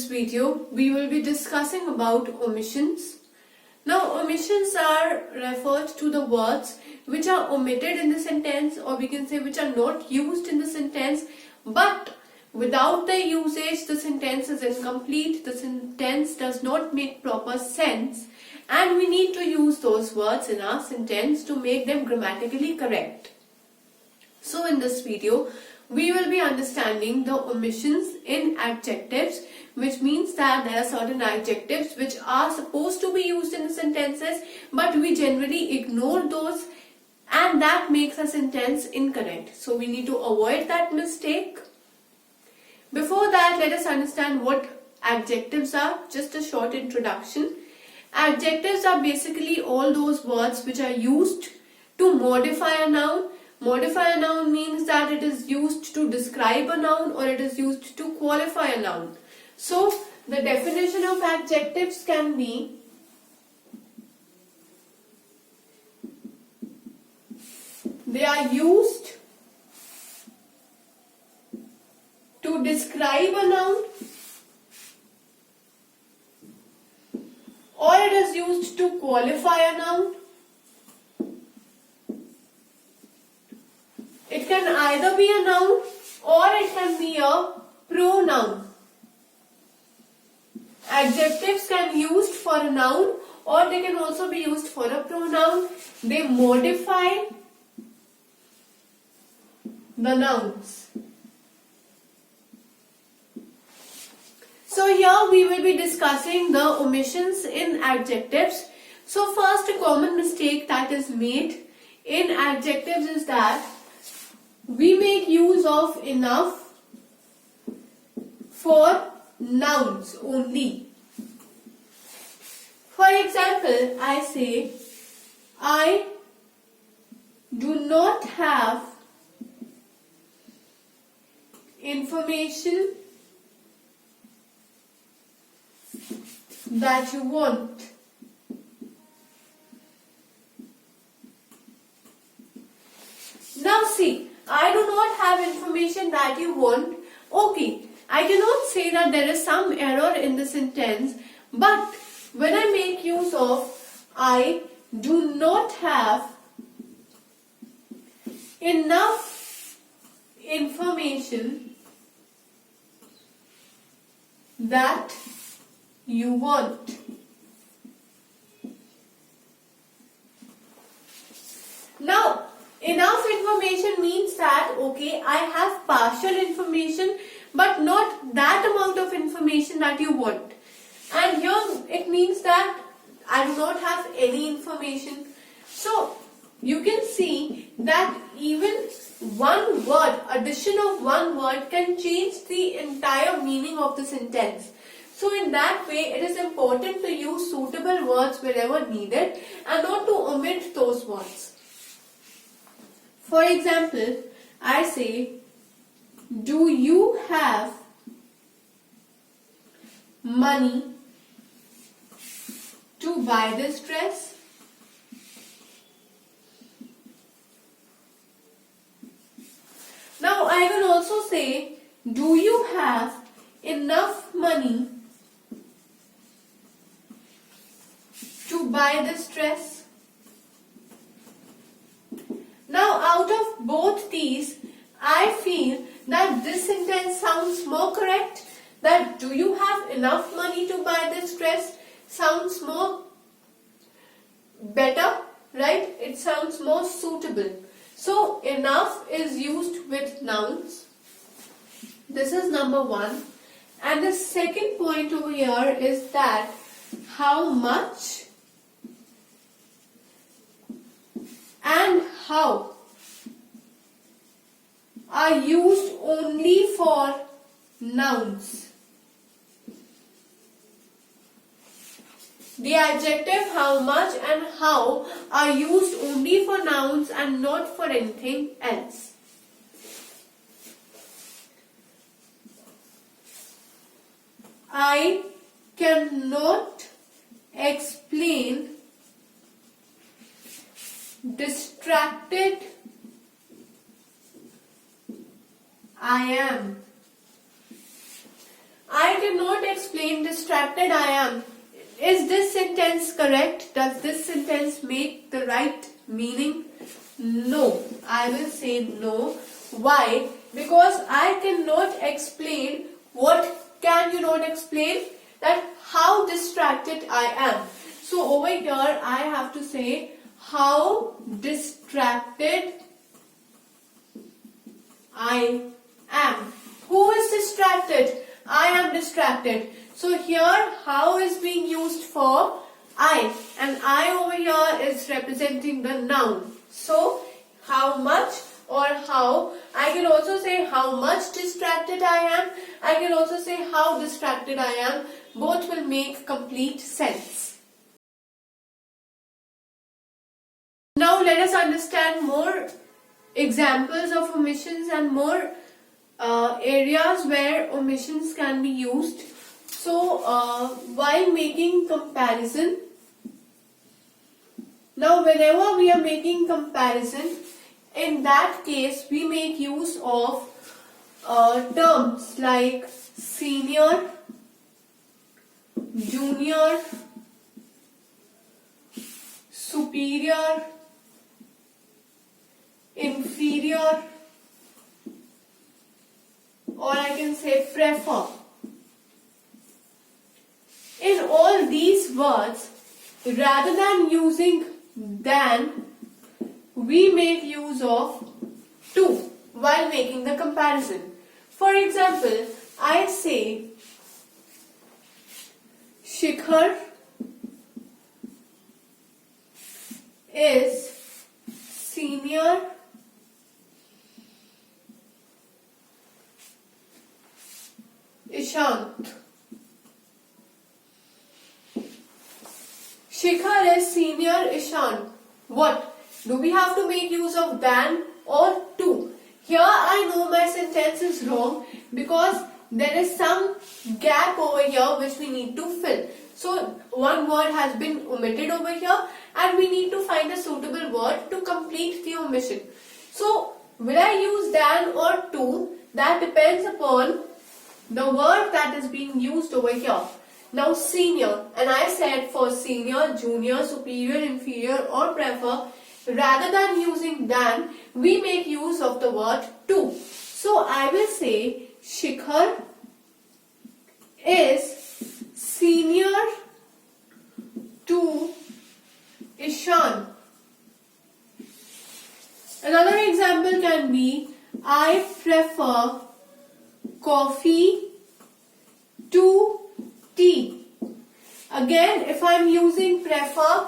this video, we will be discussing about omissions. Now, omissions are referred to the words which are omitted in the sentence, or we can say which are not used in the sentence, but without their usage, the sentence is incomplete, the sentence does not make proper sense, and we need to use those words in our sentence to make them grammatically correct. So in this video, we will be understanding the omissions in adjectives, which means that there are certain adjectives which are supposed to be used in the sentences, but we generally ignore those, and that makes a sentence incorrect. So we need to avoid that mistake. Before that, let us understand what adjectives are. Just a short introduction. Adjectives are basically all those words which are used to modify a noun. Modify a noun means that it is used to describe a noun or it is used to qualify a noun. So, the definition of adjectives can be they are used to describe a noun, or it is used to qualify a noun. It can either be a noun or it can be a pronoun. Adjectives can be used for a noun or they can also be used for a pronoun. They modify the nouns. So here we will be discussing the omissions in adjectives. So first, a common mistake that is made in adjectives is that we make use of enough for nouns only. For example, I say, I do not have information that you want. Now see, I do not have information that you want. Okay, I cannot say that there is some error in the sentence, but when I make use of I do not have enough information that you want. Now, enough information means that, okay, I have partial information but not that amount of information that you want. And here it means that I do not have any information. So, you can see that even one word, addition of one word can change the entire meaning of the sentence. So in that way, it is important to use suitable words wherever needed and not to omit those words. For example, I say, do you have money to buy this dress? Now I can also say, do you have enough money to buy this dress? Now out of both these, I feel that this sentence sounds more correct. That do you have enough money to buy this dress sounds more better, right? It sounds more suitable. So enough is used with nouns. This is number one. And the second point over here is that how much and how are used only for nouns. The adjective how much and how are used only for nouns and not for anything else. I cannot explain distracted I am. I cannot explain distracted I am. Is this sentence correct? Does this sentence make the right meaning? No. I will say no. Why? Because I cannot explain. What can you not explain? That how distracted I am. So over here I have to say how distracted I am. Who is distracted? I am distracted. So here how is being used for I, and I over here is representing the noun. So how much or how, I can also say how much distracted I am. I can also say how distracted I am. Both will make complete sense. Now let us understand more examples of omissions and more areas where omissions can be used. So while making comparison, now whenever we are making comparison, in that case we make use of terms like senior, junior, superior, inferior, or I can say prefer. In all these words, rather than using than, we make use of to while making the comparison. For example, I say Shikhar is senior Ishant. Shikhar is senior Ishant. What? Do we have to make use of than or to? Here I know my sentence is wrong because there is some gap over here which we need to fill. So one word has been omitted over here and we need to find a suitable word to complete the omission. So will I use than or to? That depends upon the word that is being used over here. Now senior, and I said for senior, junior, superior, inferior or prefer, rather than using than, we make use of the word to. So I will say Shikhar is senior to Ishan. Another example can be I prefer coffee to tea. Again, if I am using prefer,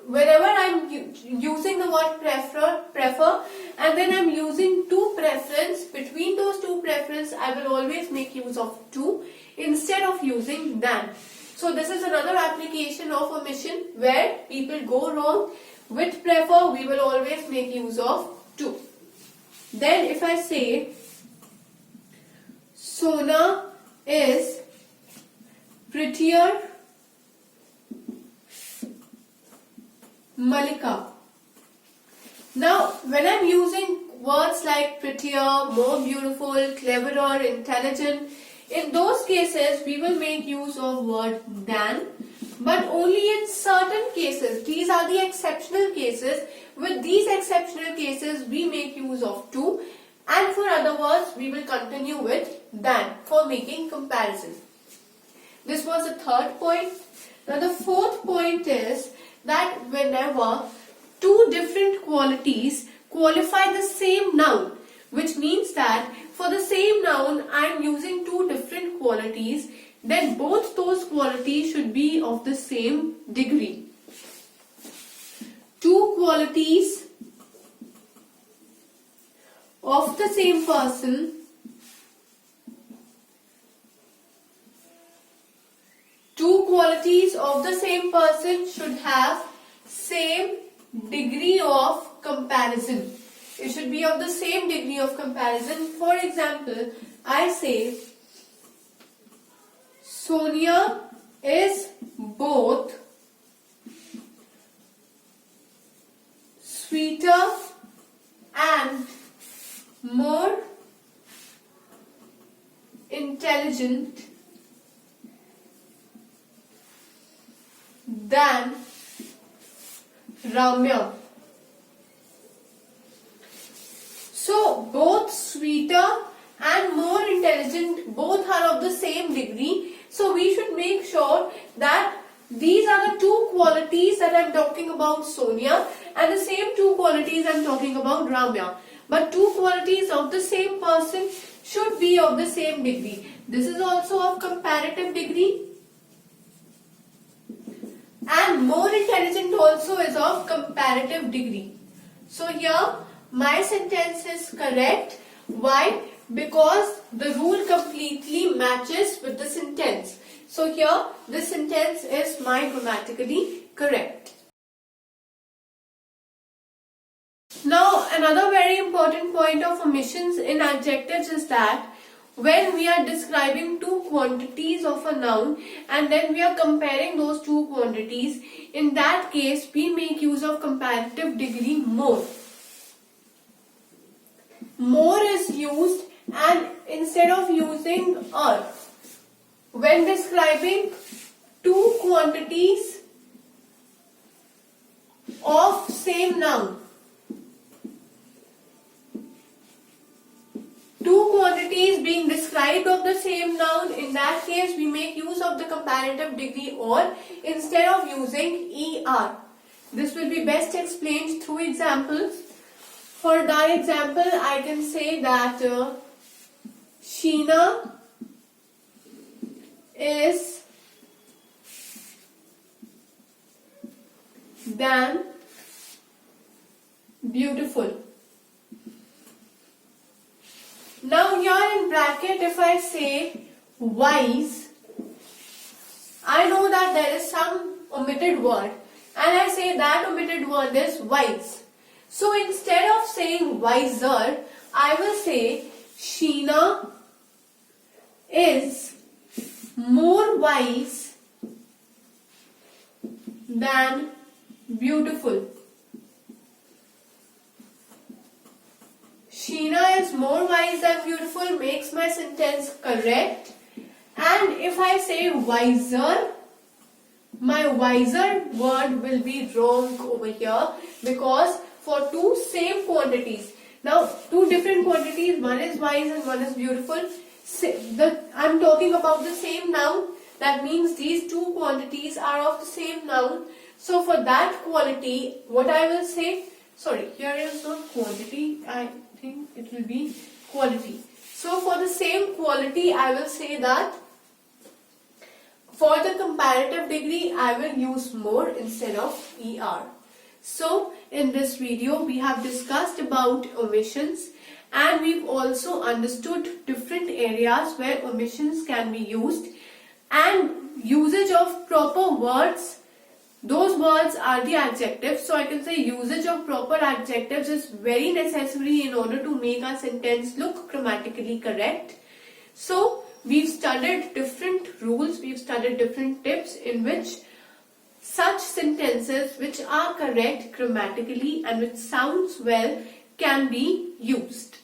whenever I am using the word prefer and then I am using to preference, between those two preference I will always make use of to instead of using than. So this is another application of omission where people go wrong. With prefer we will always make use of to. Then if I say Sona is prettier Malika. Now when I am using words like prettier, more beautiful, cleverer, intelligent, in those cases we will make use of word than, but only in certain cases. These are the exceptional cases. With these exceptional cases we make use of to, and for other words we will continue with than for making comparison. This was the third point. Now the fourth point is that whenever two different qualities qualify the same noun, which means that for the same noun I am using two different qualities, then both those qualities should be of the same degree. Two qualities of the same person should have same degree of comparison. It should be of the same degree of comparison. For example, I say Sonia is both sweeter and more intelligent than Ramya. So both sweeter and more intelligent, both are of the same degree. So we should make sure that these are the two qualities that I'm talking about Sonia, and the same two qualities I'm talking about Ramya. But two qualities of the same person should be of the same degree. This is also of comparative degree, and more intelligent also is of comparative degree. So here my sentence is correct. Why? Because the rule completely matches with the sentence. So here this sentence is my grammatically correct. Now another very important point of omissions in adjectives is that when we are describing two quantities of a noun and then we are comparing those two quantities, in that case we make use of comparative degree more. More is used, and instead of using a, when describing two quantities of same noun, two quantities being described of the same noun, in that case we make use of the comparative degree or instead of using er. This will be best explained through examples. For that example, I can say that Sheena is than beautiful. Now here in bracket, if I say wise, I know that there is some omitted word, and I say that omitted word is wise. So instead of saying wiser, I will say Sheena is more wise than beautiful. Sheena is more wise than beautiful makes my sentence correct. And if I say wiser, my wiser word will be wrong over here, because for two same quantities, now two different quantities, one is wise and one is beautiful, I'm talking about the same noun. That means these two quantities are of the same noun. So for that quality, what I will say, sorry, here is not quantity, I think it will be quality. So for the same quality, I will say that for the comparative degree, I will use more instead of er. So in this video, we have discussed about omissions, and we've also understood different areas where omissions can be used, and usage of proper words. Those words are the adjectives. So I can say usage of proper adjectives is very necessary in order to make our sentence look grammatically correct. So we've studied different rules, we've studied different tips in which such sentences which are correct grammatically and which sounds well can be used.